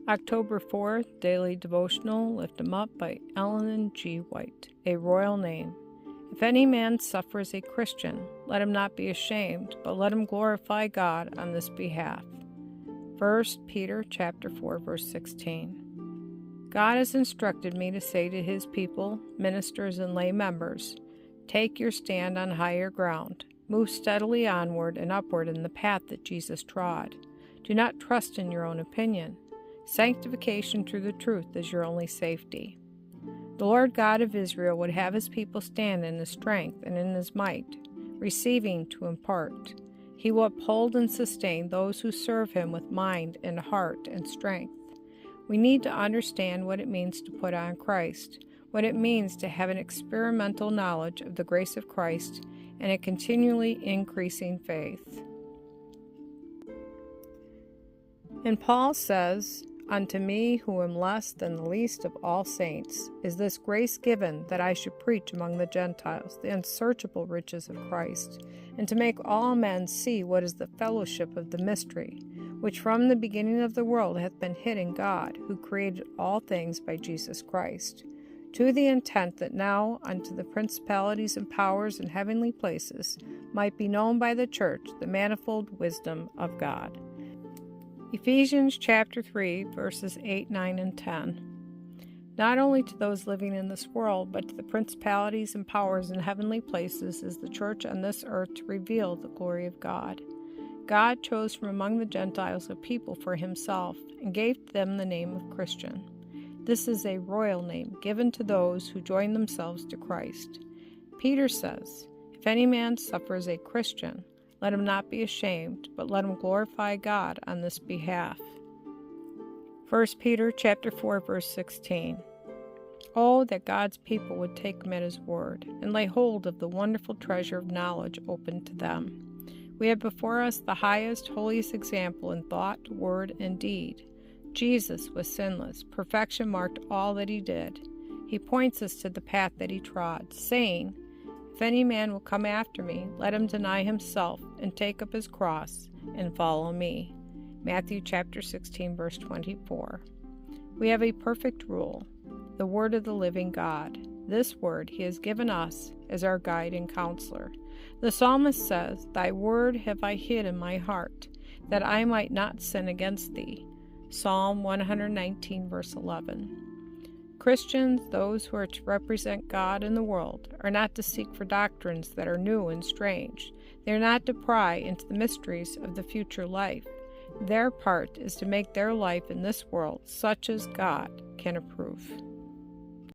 October 4th, Daily Devotional, Lift 'em Up by Ellen G. White, a royal name. If any man suffer as a Christian, let him not be ashamed, but let him glorify God on this behalf. 1 Peter chapter 4, verse 16. God has instructed me to say to his people, ministers and lay members, take your stand on higher ground. Move steadily onward and upward in the path that Jesus trod. Do not trust in your own opinion. Sanctification through the truth is your only safety. The Lord God of Israel would have his people stand in his strength and in his might, receiving to impart. He will uphold and sustain those who serve him with mind and heart and strength. We need to understand what it means to put on Christ, what it means to have an experimental knowledge of the grace of Christ, and a continually increasing faith. And Paul says, unto me, who am less than the least of all saints, is this grace given, that I should preach among the Gentiles the unsearchable riches of Christ, and to make all men see what is the fellowship of the mystery, which from the beginning of the world hath been hid in God, who created all things by Jesus Christ, to the intent that now unto the principalities and powers in heavenly places might be known by the church the manifold wisdom of God. Ephesians chapter 3, verses 8, 9, and 10. Not only to those living in this world, but to the principalities and powers in heavenly places is the church on this earth to reveal the glory of God. God chose from among the Gentiles a people for himself, and gave them the name of Christian. This is a royal name given to those who join themselves to Christ. Peter says, if any man suffers a Christian, let him not be ashamed, but let him glorify God on this behalf. 1 Peter chapter 4, verse 16. Oh, that God's people would take him at his word, and lay hold of the wonderful treasure of knowledge open to them. We have before us the highest, holiest example in thought, word, and deed. Jesus was sinless. Perfection marked all that he did. He points us to the path that he trod, saying, if any man will come after me, let him deny himself and take up his cross and follow me. Matthew chapter 16, verse 24. We have a perfect rule, the word of the living God. This word he has given us as our guide and counselor. The psalmist says, thy word have I hid in my heart, that I might not sin against thee. Psalm 119, verse 11. Christians, those who are to represent God in the world, are not to seek for doctrines that are new and strange. They are not to pry into the mysteries of the future life. Their part is to make their life in this world such as God can approve.